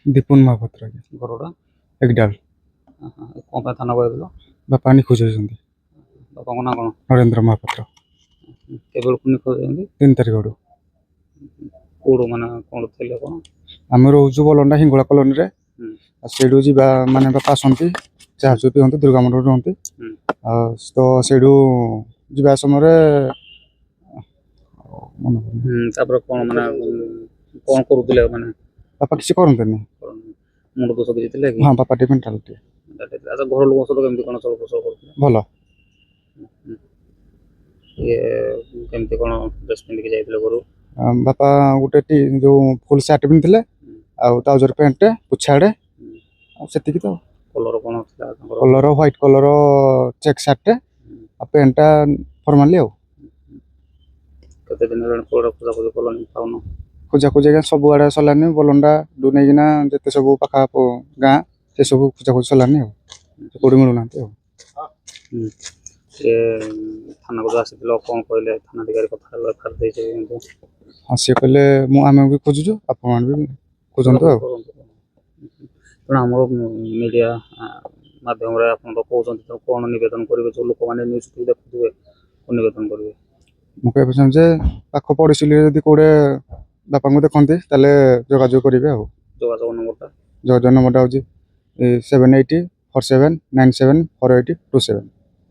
दीपुन महापात्र आज्ञा घरटा एकडाल कौन पे थाना कहल बापा निखोज होइछन्ति बापा ना कौन नरेंद्र महापात्र केवल खोज 3 तारिख आडू कौड़ माने कौन थे कौन आम रोजु बलंडा हिंगुला कॉलोनी रे सेडू जी माने बापा आसंती चाह चु पिहंती दुर्गा मंडप रहंती तो सेडू जीवा समय तापर कौन माने कौन करूले माने बापा किसी करंतनी मुंड दोष किछि थिले कि हां बापा मेंटाल अच्छा घर लोक सहित केमती कोन चल प्रसव करथि भलो ये केमती कोन ड्रेस पिंध के जाइतले घरु बापा गोटे जो फुल शर्ट पिंधले आ ट्राउजर पैंट पुछाड़े सेतिकी तो कलर कोन थिला colour white colour check shirt आ पैंट फॉर्मली आ कते दिन रण कोड पूजा पूजा कलनी पाउनो खोजा खोजा सब आड़े सलानी बलंडा डू नहींकिना जिते सब पाखा गाँ से सब खोजा खोज सलानी कौड़ी मिलूना थाना को आसिल कौन कहले थाना अधिकारी कथा एफआईआर दे हाँ सी कहले आम भी खोजुचु आपण भी खोजतु आम मीडिया माध्यम कहते कौन नवेदन करेंगे जो लोक मैंने न्यूज देखुए कौन नवेदन करेंगे मुझे कहना जे पाख पड़ोसी जब कौड़े बापा को देखते ताले जोगाजोग करेंगे जोगाजोग नंबरटा जोगाजोग नंबरटा हूँ 7847974827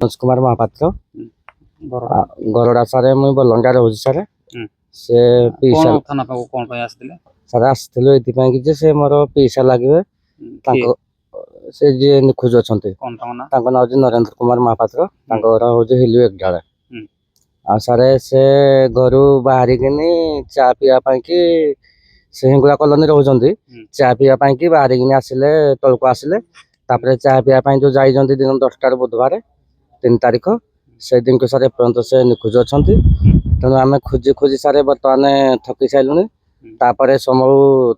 मनोज कुमार महापात्र गरडा सारे मुई बलंडा रोज सारे से पीसा थाना पाको कोन पय आस्थिले सारे आस्थिलो एति पय कि से मोर पीसा लागबे ताको से जे निखोज अछंते कोन ताना ताको नाम जे नरेंद्र कुमार महापात्र ताको घर हो जे हिलु एकडाळे आ सारे से घरु बाहरी किनी चा पिया पय कि से हिंगुला कॉलोनी रहउजंती चा पिया पय कि बाहरी किनी आसिले तळको आसिले तापरे चा पिया पय जो जाई जंती दिन 10 बुधवार 3 तारिख से दिन को सारे पर्यंत से निखोज अछंती तेणु आम खोजी खोजी सारे बर्तमान थकी सारे तापर समू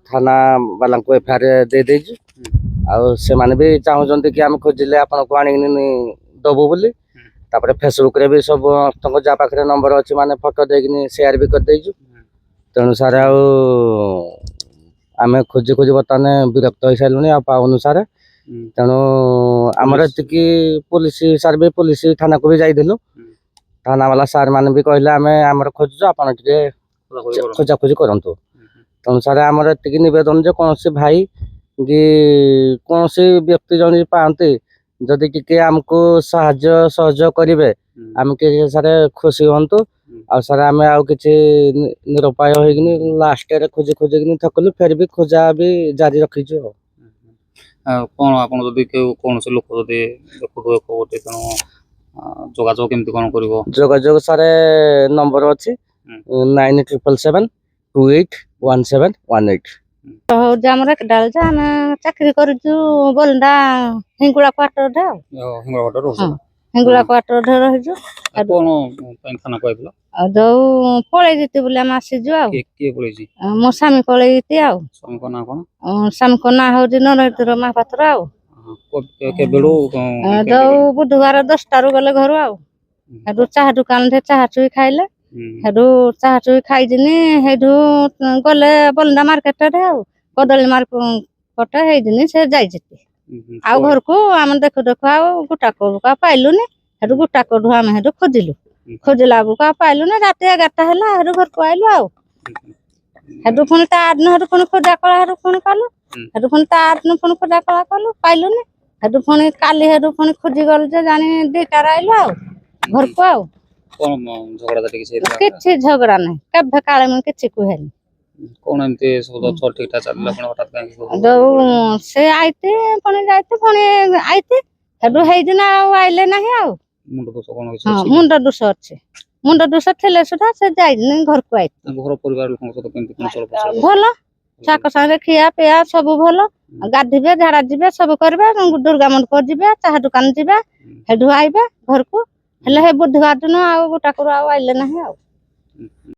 थाना वाला को एफआईआर दे देजु से माने भी चाहूँ कि आम खोजिले आपन को आनी दबु बोली तापर फेसबुक रे भी सब तक जा पाखे नंबर अच्छी माने फोटो देकिनी शेयर भी कर देजु तेणु सार आम खोजी खोजी बर्तमान विरक्त हो सारे आ पाऊनु सारे तेणु आमर एतिकी पुलिस सार भी पुलिस थाना को भी जाइलु थाना वाला सार मान भी कहले आम आमर खोजुଛୁ आपण टिके खोजा खोजी करंतु तेणु सार आमर एतिकी निवेदन जे कौन भाई कि कौन व्यक्ति जन पाते जदि टिके आमको साहाय्य सहयोग करेंगे आम के सारे खुशी हूँ आ सारे आम आउ कि निरुपाय हो लास्ट खोजी खोजी थकलु फिर भी खोजा भी जारी रखीचु कौन आपन जदि कौन से लोक जदि देखुवे कोटे तेणु जोगाजोग केमती कौन करिवो जोगाजोग सारे नंबर अच्छी 9777281718 ଆମର ଡାଲ ଯେ ଆମେ ଚାକିରି କରୁଛୁ ବଲଣ୍ଡା ହିଙ୍ଗୁଳା କ୍ୱାର୍ଟରରେ ହିଙ୍ଗୁଳା କ୍ୱାର୍ଟର ରହୁଛ ହିଙ୍ଗୁଳା କ୍ୱାର୍ଟରରେ ରହିଛୁ କଣ ପାଇଁ ଥାନା କହିଥିଲ ଆଉ ଯୋଉ ପଳେଇ ଯେତେ ବୋଲି ଆମେ ଆସିଛୁ ଆଉ କିଏ ପଳେଇଛି ମୋ ସ୍ୱାମୀ ପଳେଇଛି ଆଉ ସ୍ୱାମୀଙ୍କ ନାଁ କଣ ସ୍ୱାମୀଙ୍କ ନାଁ ହଉଛି ନରେନ୍ଦ୍ର ମହାପାତ୍ର ଆଉ କେବେଳୁ ଯୋଉ ବୁଧବାର 10ଟାରୁ ଗଲେ ଘରୁ ଆଉ ସେଠୁ ଚାହା ଦୋକାନରେ ଚାହା ଚୁଇ ଖାଇଲେ ସେଠୁ ଚାହା ଚୁଇ ଖାଇଯିନି ସେଇଠୁ ଗଲେ ବଲଣ୍ଡା ମାର୍କେଟରେ ଆଉ କଦଳୀ ମାର୍କେଟ ହେଇଯିନି ସେ ଯାଇଛି ଆଉ ଘରକୁ ଆମେ ଦେଖୁ ଦେଖୁ ଆଉ ଗୋଟା କୋଡକୁ ଆଉ ପାଇଲୁନି ସେଠୁ ଗୋଟା କୋଡୁ ଆମେ ସେଠୁ ଖୋଜିଲୁ ଖୋଜିଲା ବେଳକୁ ଆଉ ପାଇଲୁନି ରାତି 11ଟା ହେଲା ସେଠୁ ଘରକୁ ଆଇଲୁ ଆଉ ସେଠୁ ପୁଣି ତା ଦିନ ସେଠୁ ପୁଣି ଖୋଜା କଳା ସେଠୁ ପୁଣି କଲୁ ସେଠୁ ପୁଣି ତା ଦିନ ପୁଣି ଖୋଜା କଳା କଲୁ ପାଇଲୁନି ସେଠୁ ପୁଣି କାଲି ସେଠୁ ପୁଣି ଖୋଜି ଗଲୁ ଯେ ଜାଣି 2ଟାରେ ଆଇଲୁ ଆଉ ଘରକୁ ଆଉ କିଛି ଝଗଡା ନାହିଁ କେବେ କାଳେ ମୁଁ କିଛି କୁହେନି କଣ ଏମିତି ସବୁ ତ ଠିକ ଠାକ ଚାଲିଲା କଣ ହଠାତ କାହିଁକି ଯୋଉ ସେ ଆଇତେ ପୁଣି ଯାଇତେ ପୁଣି ଆଇତେ ସେଠୁ ହେଇଦିନ ଆଉ ଆଇଲେ ନାହିଁ ଆଉ ମୁଣ୍ଡ ଦୋଷ କଣ ହଁ ମୁଣ୍ଡ ଦୋଷ ଅଛି ମୁଣ୍ଡ ଦୋଷ ଥିଲେ ସୁଦ୍ଧା ସେ ଯାଇନି ଘରକୁ ଆଇତେ ଘର ପରିବାର ଲୋକଙ୍କ ସହିତ କେମିତି କଣ ଚଳ ଭଲ ଛାକ ସାଙ୍ଗରେ ଖିଆ ପିଆ ସବୁ ଭଲ ଗାଧିବେ ଝାଡା ଯିବେ ସବୁ କରିବେ ଦୁର୍ଗା ମଣ୍ଡପ ଯିବେ ଚାହା ଦୋକାନ ଯିବେ ସେଠୁ ଆଇବେ ଘରକୁ ହେଲେ ବୁଧବାର ଦିନ ଆଉ ଗୋଟାକରୁ ଆଉ ଆଇଲେ ନାହିଁ ଆଉ